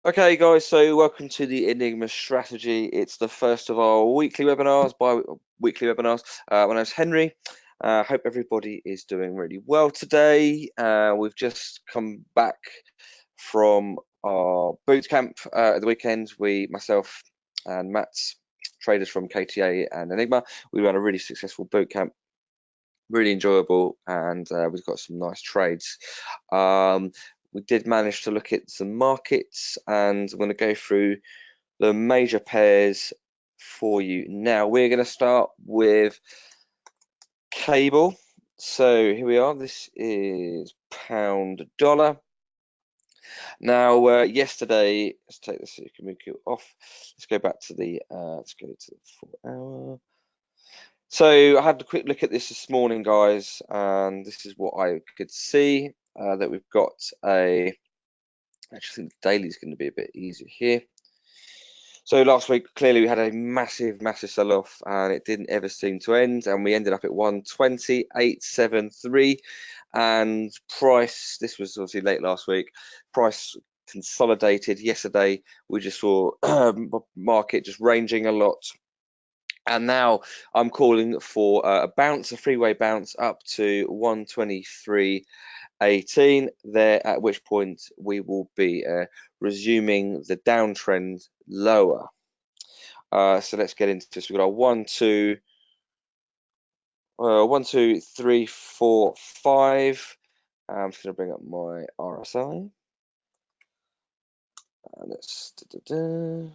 Okay, guys, so welcome to the Enigma Strategy. It's the first of our weekly webinars, bi-weekly webinars. My name's Henry. Hope everybody is doing really well today. We've just come back from our boot camp at the weekend. Myself and Matt's traders from KTA and Enigma, we ran a really successful boot camp, really enjoyable, and we've got some nice trades. We did manage to look at some markets, and I'm going to go through the major pairs for you now. We're going to start with cable. So here we are. This is pound dollar. Now, yesterday, let's take this so you can move it off. Let's go back to the 4-hour. So I had a quick look at this morning, guys, and this is what I could see, that we've got I actually think the daily is going to be a bit easier here. So last week, clearly we had a massive sell-off, and it didn't ever seem to end, and we ended up at 120.873, and price, this was obviously late last week, price consolidated yesterday. We just saw market just ranging a lot. And now I'm calling for a bounce, a freeway bounce up to 123.18 there, at which point we will be resuming the downtrend lower. So let's get into this. We've got our 1, 2, 3, 4, 5. I'm just going to bring up my RSI. And let's go.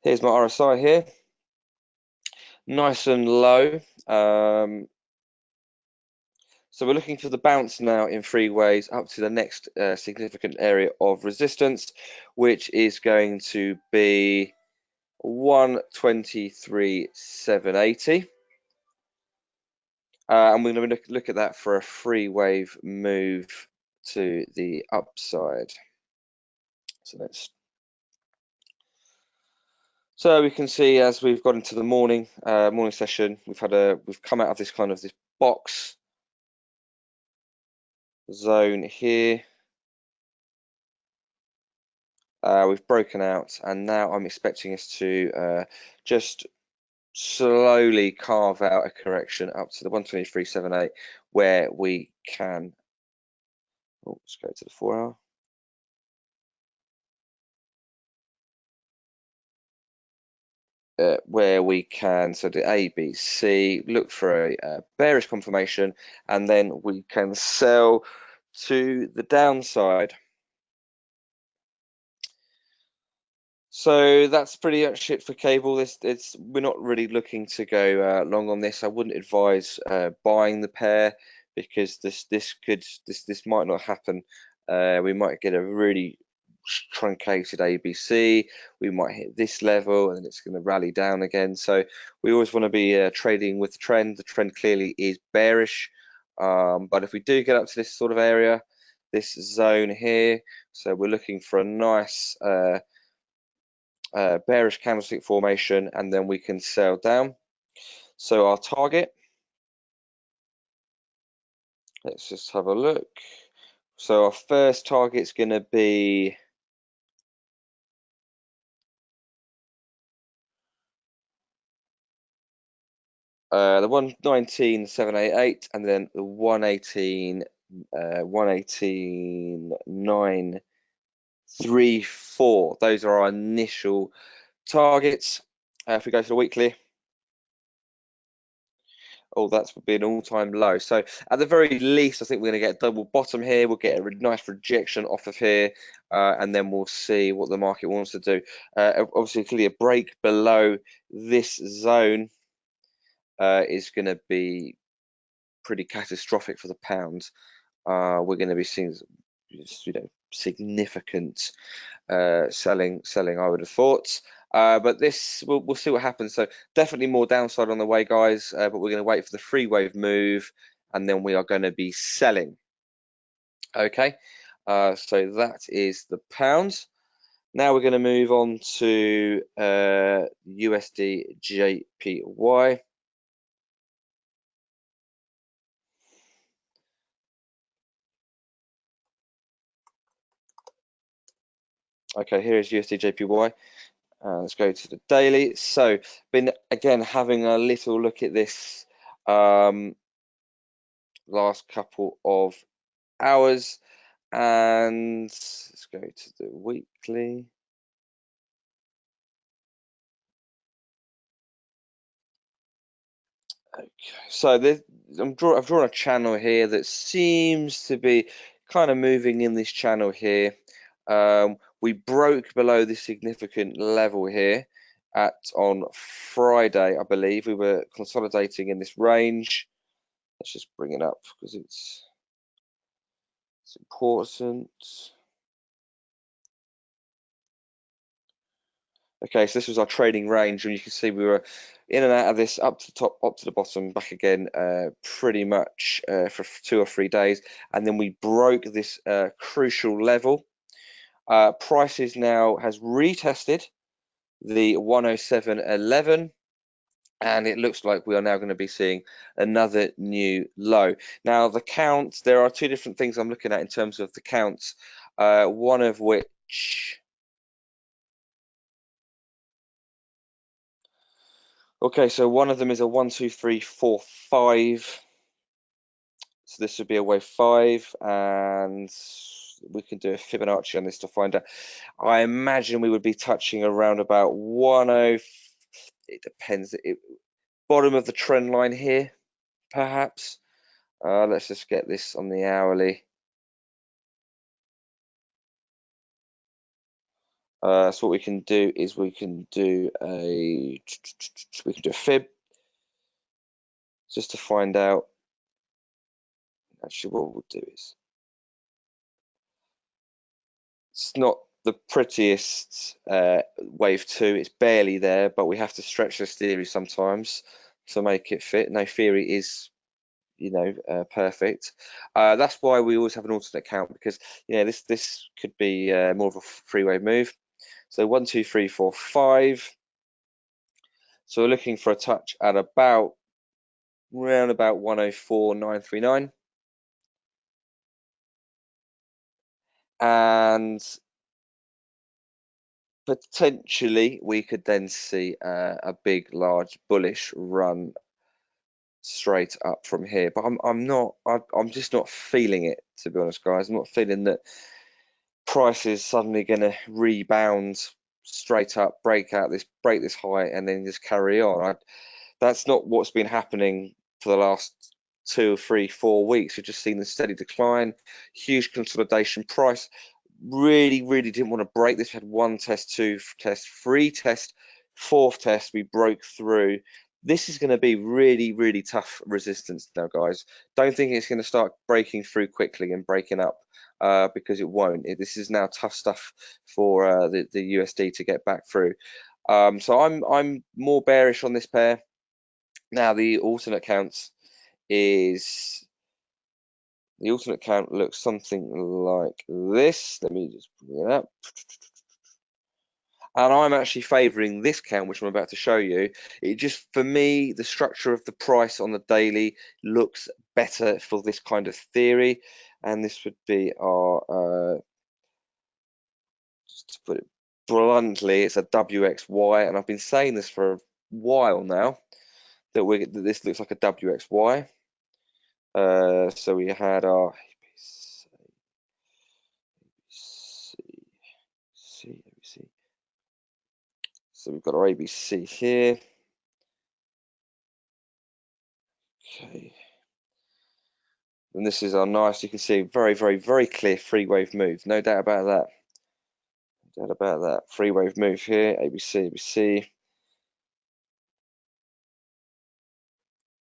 Here's my RSI here. Nice and low. So we're looking for the bounce now in freeways up to the next significant area of resistance, which is going to be 123.780. And we're going to look at that for a free wave move to the upside. So we can see, as we've got into the morning session, we've come out of this box zone here. We've broken out, and now I'm expecting us to just slowly carve out a correction up to the 123.78, where we can. Oh, let's go to the 4-hour. Where we can, so the ABC, look for a bearish confirmation, and then we can sell to the downside. So that's pretty much it for cable. We're not really looking to go long on this. I wouldn't advise buying the pair, because this might not happen. We might get a really truncated ABC. We might hit this level, and then it's going to rally down again. So we always want to be trading with the trend. The trend clearly is bearish, but if we do get up to this sort of area, this zone here, so we're looking for a nice bearish candlestick formation, and then we can sell down. So our target, let's just have a look. So our first target is going to be the 119.788, and then the 118.934. Those are our initial targets. If we go to the weekly, oh, that's would be an all-time low. So at the very least, I think we're going to get a double bottom here. We'll get a nice rejection off of here, and then we'll see what the market wants to do. Obviously, clearly a break below this zone is going to be pretty catastrophic for the pound. We're going to be seeing, significant selling, I would have thought. But this, we'll see what happens. So definitely more downside on the way, guys, but we're going to wait for the free wave move, and then we are going to be selling. Okay, so that is the pounds. Now we're going to move on to USD JPY. Okay, here is USD JPY. Let's go to the daily. So, been again having a little look at this last couple of hours, and let's go to the weekly. Okay, so I've drawn a channel here that seems to be kind of moving in this channel here. We broke below this significant level here on Friday, I believe. We were consolidating in this range. Let's just bring it up because it's important. Okay, so this was our trading range, and you can see we were in and out of this, up to the top, up to the bottom, back again, pretty much for 2 or 3 days, and then we broke this crucial level. Prices now has retested the 107.11, and it looks like we are now going to be seeing another new low. Now the counts, there are 2 different things I'm looking at in terms of the counts, one of which, okay, so one of them is a 1, 2, 3, 4, 5. So this would be a wave 5, and we can do a Fibonacci on this to find out. I imagine we would be touching around about 10. It depends. Bottom of the trend line here, perhaps. Let's just get this on the hourly. So what we can do is we can do a fib just to find out. Actually, what we'll do is, it's not the prettiest wave 2, it's barely there, but we have to stretch this theory sometimes to make it fit. No theory is, perfect. That's why we always have an alternate count, because this could be more of a free wave move. So 1, 2, 3, 4, 5. So we're looking for a touch at around about 104.939, and potentially we could then see a big, large bullish run straight up from here. But I'm just not feeling it, to be honest, guys. I'm not feeling that price is suddenly going to rebound straight up, break this high, and then just carry on. That's not what's been happening for the last 2, 3, 4 weeks. We've just seen the steady decline, huge consolidation. Price really didn't want to break this. We had 1 test, 2 test, 3 test, 4th test we broke through. This is going to be really tough resistance now, guys. Don't think it's going to start breaking through quickly and breaking up, because it won't. This is now tough stuff for the USD to get back through. So I'm more bearish on this pair. Now the alternate count looks something like this. Let me just bring it up. And I'm actually favoring this count, which I'm about to show you. It just, for me, the structure of the price on the daily looks better for this kind of theory. And this would be our, just to put it bluntly, it's a WXY. And I've been saying this for a while now, that this looks like a WXY. So we had our ABC. So we've got our ABC here. Okay. And this is our nice, you can see, very clear free wave move. No doubt about that. No doubt about that. Free wave move here, ABC, ABC.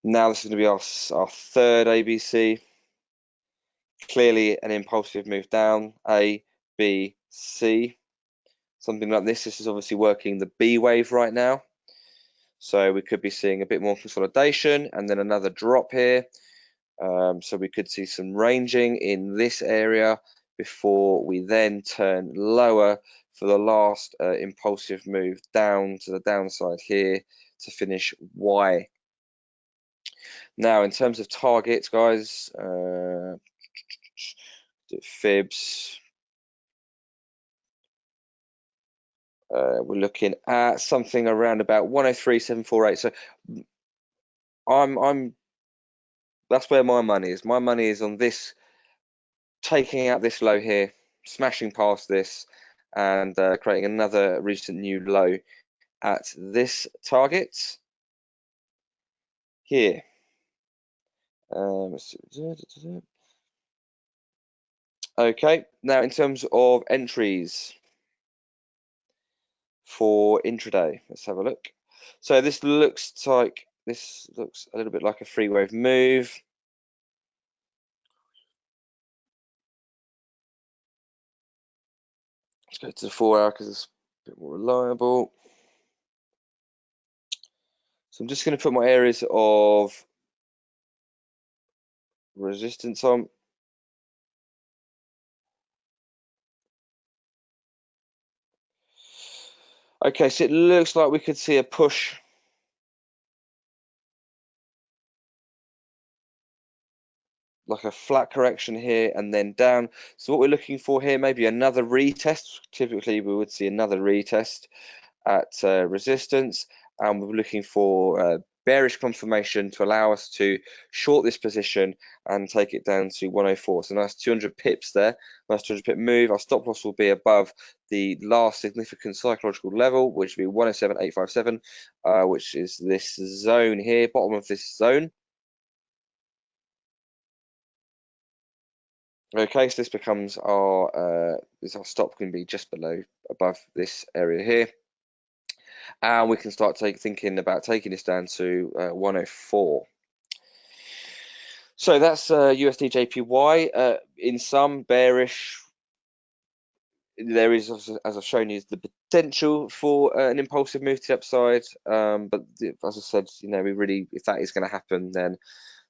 Now this is going to be our 3rd ABC. Clearly an impulsive move down, A, B, C. Something like this. This is obviously working the B wave right now. So we could be seeing a bit more consolidation and then another drop here. So we could see some ranging in this area before we then turn lower for the last impulsive move down to the downside here to finish Y. Now, in terms of targets, guys, fibs. we're looking at something around about 103.748. So that's where my money is. My money is on this, taking out this low here, smashing past this, and creating another recent new low at this target here. Okay, now in terms of entries for intraday, let's have a look. So this looks a little bit like a free wave move. Let's go to the 4 hour because it's a bit more reliable. So I'm just going to put my areas of resistance on. Okay, so it looks like we could see a push like a flat correction here and then down. So what we're looking for here, maybe another retest. Typically we would see another retest at resistance, and we're looking for bearish confirmation to allow us to short this position and take it down to 104. So nice 200 pips there, nice 200 pip move. Our stop loss will be above the last significant psychological level, which will be 107.857, which is this zone here, bottom of this zone. Okay, so this becomes our stop can be just above this area here, and we can start thinking about taking this down to 104. So that's USD JPY. In some bearish, there is, as I've shown you, the potential for an impulsive move to the upside. But as I said, if that is going to happen, then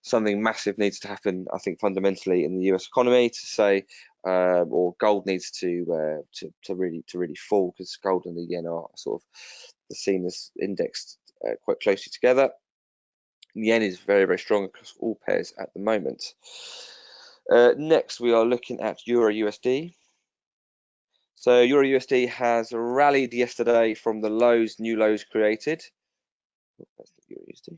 something massive needs to happen, I think, fundamentally in the US economy to say, or gold needs to really fall, because gold and the yen are sort of seen as indexed quite closely together. The yen is very, very strong across all pairs at the moment. Next, we are looking at Euro USD. So Euro USD has rallied yesterday from the lows, new lows created. That's the Euro USD.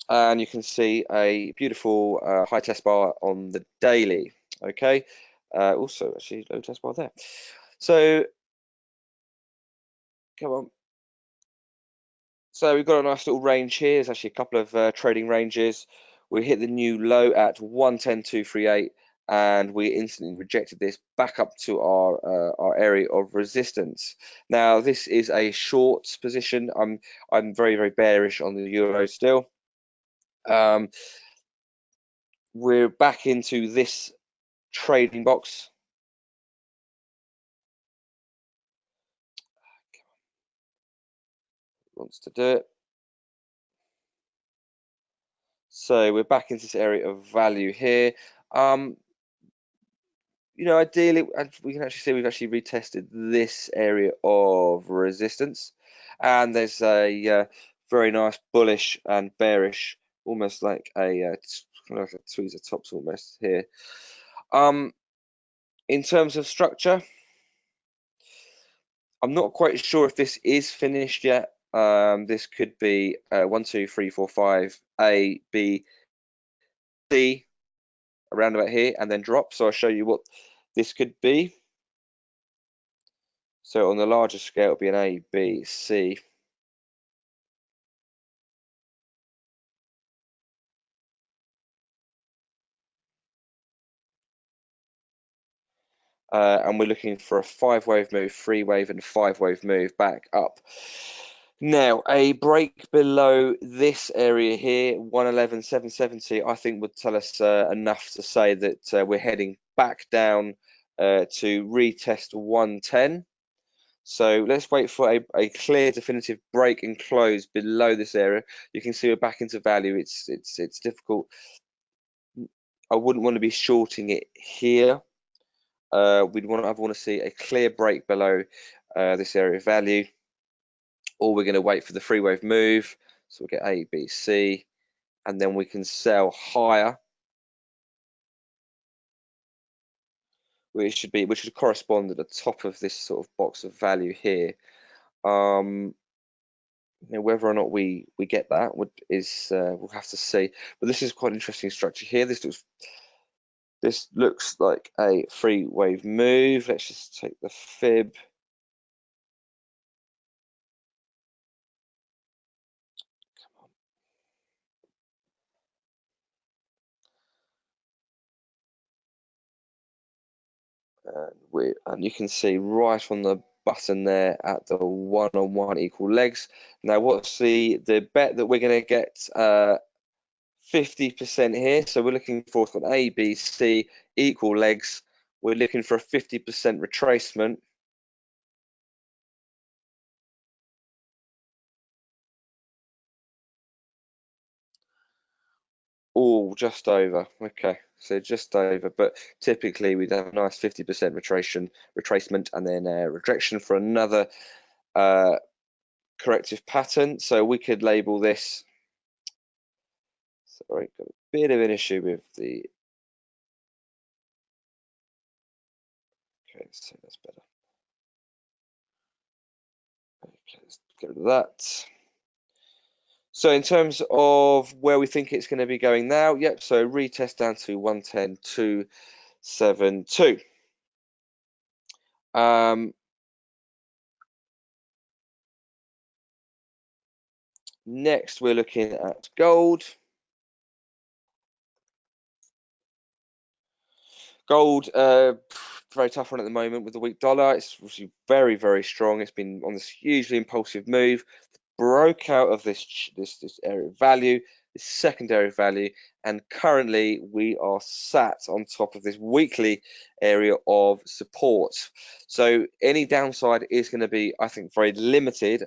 And you can see a beautiful high test bar on the daily. Okay, also actually low test bar there. So come on. So we've got a nice little range here. There's actually a couple of trading ranges. We hit the new low at 110.238, and we instantly rejected this back up to our area of resistance. Now this is a short position. I'm very, very bearish on the euro still. We're back into this trading box. Wants to do it. So we're back into this area of value here. Ideally, we can actually see we've actually retested this area of resistance, and there's a very nice bullish and bearish, almost like a tweezer tops almost here. In terms of structure, I'm not quite sure if this is finished yet. This could be 1, 2, 3, 4, 5, A, B, C, around about here, and then drop. So I'll show you what this could be. So on the larger scale, it'll be an A, B, C. And we're looking for a 5-wave move, 3-wave and 5-wave move back up. Now, a break below this area here, 111.770, I think would tell us enough to say that we're heading back down to retest 110. So let's wait for a clear, definitive break and close below this area. You can see we're back into value. It's difficult. I wouldn't want to be shorting it here. I want to see a clear break below this area of value, or we're going to wait for the 3-wave move. So we'll get A, B, C, and then we can sell higher which should correspond at the top of this sort of box of value here. Whether or not we get that we'll have to see. But this is quite an interesting structure here. This looks like a free wave move. Let's just take the fib. And you can see right on the button there at the 1-on-1 equal legs. Now, what's the bet that we're going to get? 50% here. So we're looking for an A, B, C equal legs. We're looking for a 50% retracement. Oh, just over. Okay, so just over, but typically we'd have a nice 50% retracement and then a rejection for another corrective pattern. So we could label this. Sorry, got a bit of an issue with the. Okay, so that's better. Okay, let's get rid of that. So in terms of where we think it's going to be going now, yep, so retest down to 110.272. Next, we're looking at gold. Gold, very tough one at the moment with the weak dollar. It's obviously very, very strong. It's been on this hugely impulsive move. Broke out of this area of value, this secondary value, and currently we are sat on top of this weekly area of support. So any downside is going to be, I think, very limited.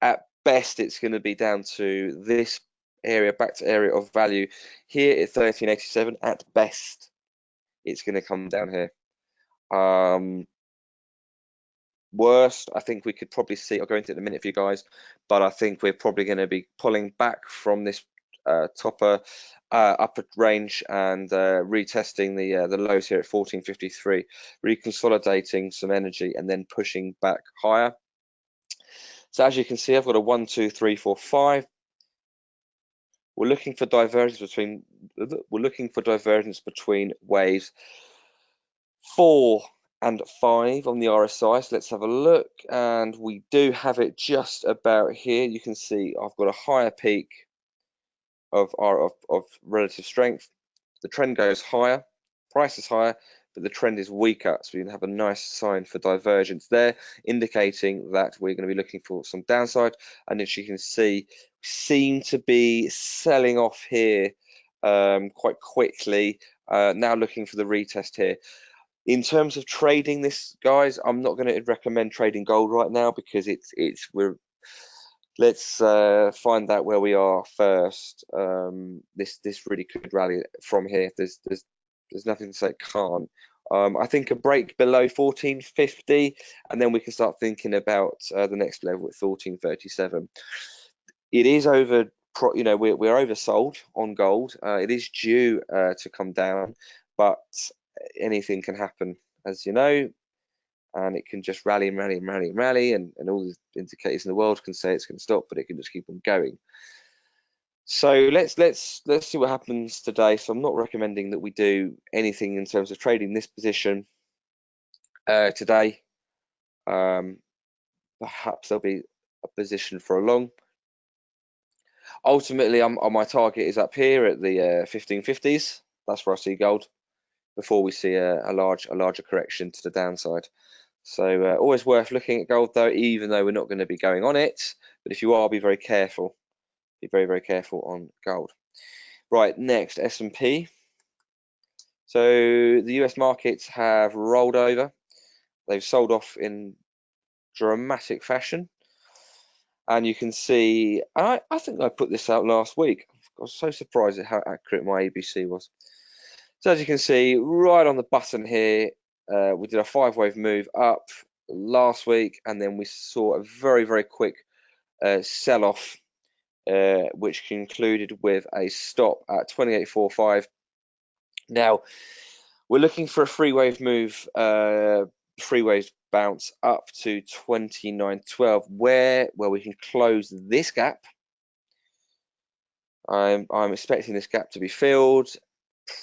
At best, it's going to be down to this area, back to area of value here at 1387. At best, it's going to come down here. Worst, I think we could probably see, I'll go into it in a minute for you guys, but I think we're probably going to be pulling back from this upper range and retesting the lows here at 1453, reconsolidating some energy and then pushing back higher. So as you can see, I've got a 1, 2, 3, 4, 5. We're looking for divergence between waves 4 and 5 on the RSI. So let's have a look, and we do have it just about here. You can see I've got a higher peak of relative strength. The trend goes higher, price is higher, but the trend is weaker. So we can have a nice sign for divergence there, indicating that we're going to be looking for some downside. And as you can see, we seem to be selling off here quite quickly. Now looking for the retest here. In terms of trading this, guys, I'm not going to recommend trading gold right now because let's find out where we are first. This really could rally from here. There's nothing to say it can't. I think a break below 1450, and then we can start thinking about the next level at 1437. It is over. We're oversold on gold. It is due to come down, but anything can happen, as you know, and it can just rally and rally and rally and rally, and all the indicators in the world can say it's going to stop, but it can just keep on going. So let's see what happens today. So I'm not recommending that we do anything in terms of trading this position today. Perhaps there'll be a position for a long. Ultimately, my target is up here at the 1550s. That's where I see gold before we see a larger correction to the downside. So always worth looking at gold though, even though we're not going to be going on it. But if you are, be very careful. Be very, very careful on gold. Right, next, S&P. So the US markets have rolled over. They've sold off in dramatic fashion. And you can see, I think I put this out last week. I was so surprised at how accurate my ABC was. So as you can see, right on the button here, we did a 5-wave move up last week, and then we saw a very, very quick sell-off, which concluded with a stop at 28.45. Now, We're looking for a free wave move, free wave bounce up to 29.12, where we can close this gap. I'm expecting this gap to be filled,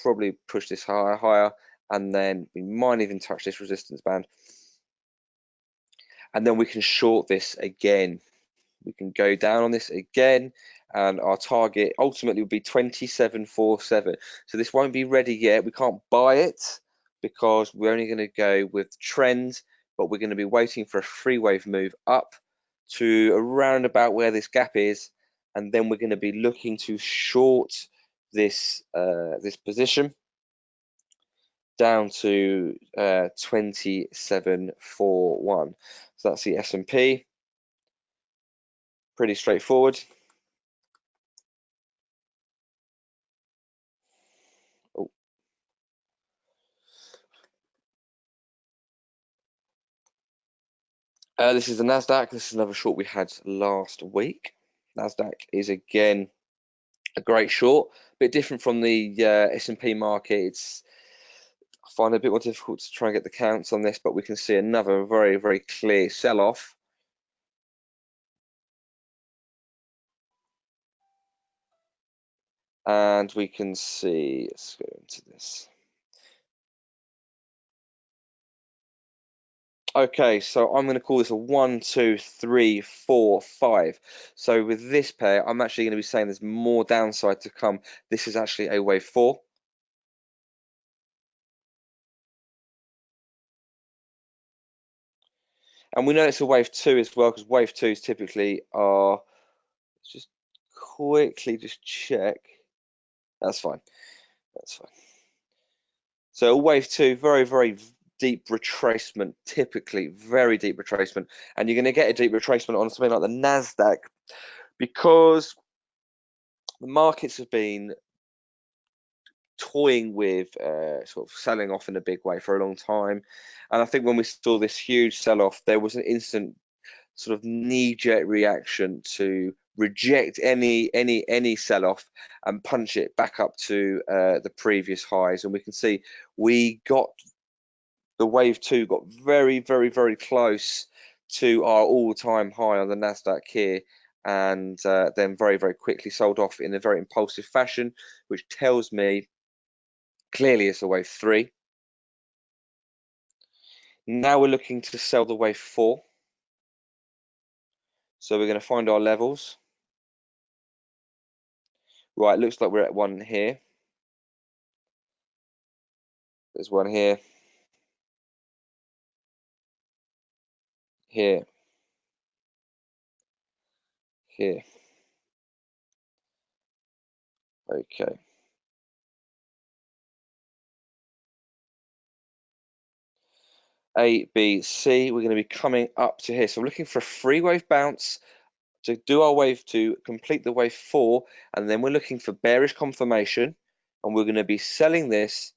probably push this higher, and then we might even touch this resistance band. And then we can short this again. We can go down on this again, and our target ultimately will be 27.47. So this won't be ready yet. We can't buy it because we're only going to go with trends, but we're going to be waiting for a free wave move up to around about where this gap is, and then we're going to be looking to short this this position down to 27.41. So that's the S&P. Pretty straightforward. Oh. This is the Nasdaq. This is another short we had last week. Nasdaq is again a great short, a bit different from the S&P market. I find it a bit more difficult to try and get the counts on this, but we can see another very, very clear sell-off. And we can see, let's go into this. Okay, so I'm going to call this a 1, 2, 3, 4, 5. So with this pair, I'm actually going to be saying there's more downside to come. This is actually a wave 4. And we know it's a wave 2 as well, because wave 2s typically are, let's just quickly just check. That's fine. That's fine. So a wave 2, very, very deep retracement, typically very deep retracement. And you're going to get a deep retracement on something like the Nasdaq because the markets have been toying with sort of selling off in a big way for a long time. And I think when we saw this huge sell-off, there was an instant sort of knee-jerk reaction to reject any sell-off and punch it back up to the previous highs. And we can see we got the wave 2 got very, very, very close to our all-time high on the Nasdaq here, and then very, very quickly sold off in a very impulsive fashion, which tells me clearly it's a wave 3. Now we're looking to sell the wave 4. So we're going to find our levels. Right, looks like we're at one here. There's one here. Here. Here. Okay. A, B, C. We're going to be coming up to here. So we're looking for a free wave bounce to do our wave 2, complete the wave 4, and then we're looking for bearish confirmation, and we're going to be selling this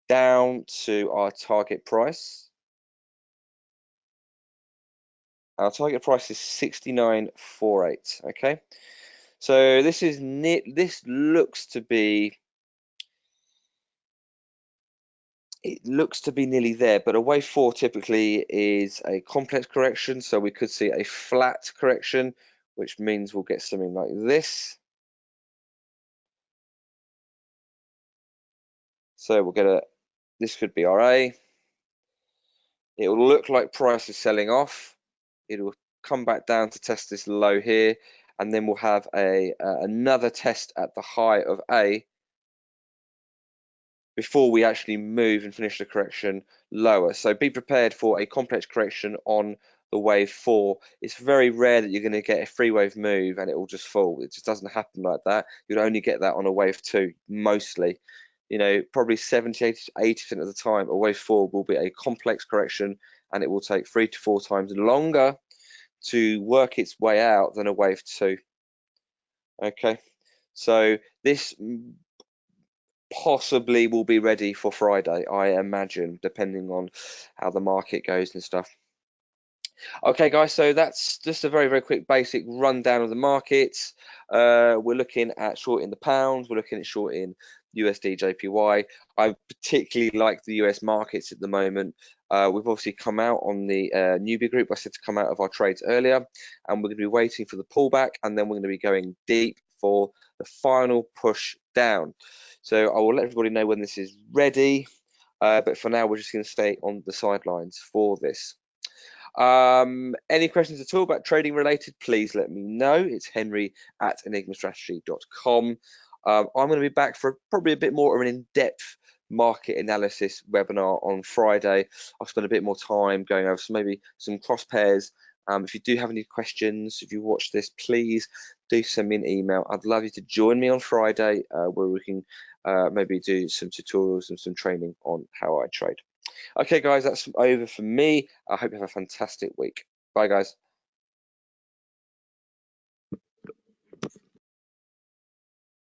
down to our target price. Our target price is 69.48. Okay, so this is this looks to be, it looks to be nearly there, but a wave 4 typically is a complex correction, so we could see a flat correction, which means we'll get something like this. So we'll get this could be our A. It will look like price is selling off. It will come back down to test this low here, and then we'll have another test at the high of A before we actually move and finish the correction lower. So be prepared for a complex correction on the wave 4. It's very rare that you're going to get a free wave move and it will just fall. It just doesn't happen like that. You'll only get that on a wave 2 mostly. You know, probably 70, 80% of the time, a wave 4 will be a complex correction, and it will take 3 to 4 times longer to work its way out than a wave 2. Okay, so this possibly will be ready for Friday, I imagine, depending on how the market goes and stuff. Okay, guys, so that's just a very, very quick basic rundown of the markets. We're looking at shorting the pounds, we're looking at shorting USD, JPY. I particularly like the US markets at the moment. We've obviously come out on the newbie group. I said to come out of our trades earlier, and we're going to be waiting for the pullback, and then we're going to be going deep for the final push down. So I will let everybody know when this is ready, but for now, we're just going to stay on the sidelines for this. Any questions at all about trading related, please let me know. It's henry@enigmastrategy.com. I'm going to be back for probably a bit more of an in-depth market analysis webinar on Friday. I'll spend a bit more time going over maybe some cross pairs. If you do have any questions, if you watch this, please do send me an email. I'd love you to join me on Friday where we can maybe do some tutorials and some training on how I trade. Okay, guys, that's over for me. I hope you have a fantastic week. Bye, guys.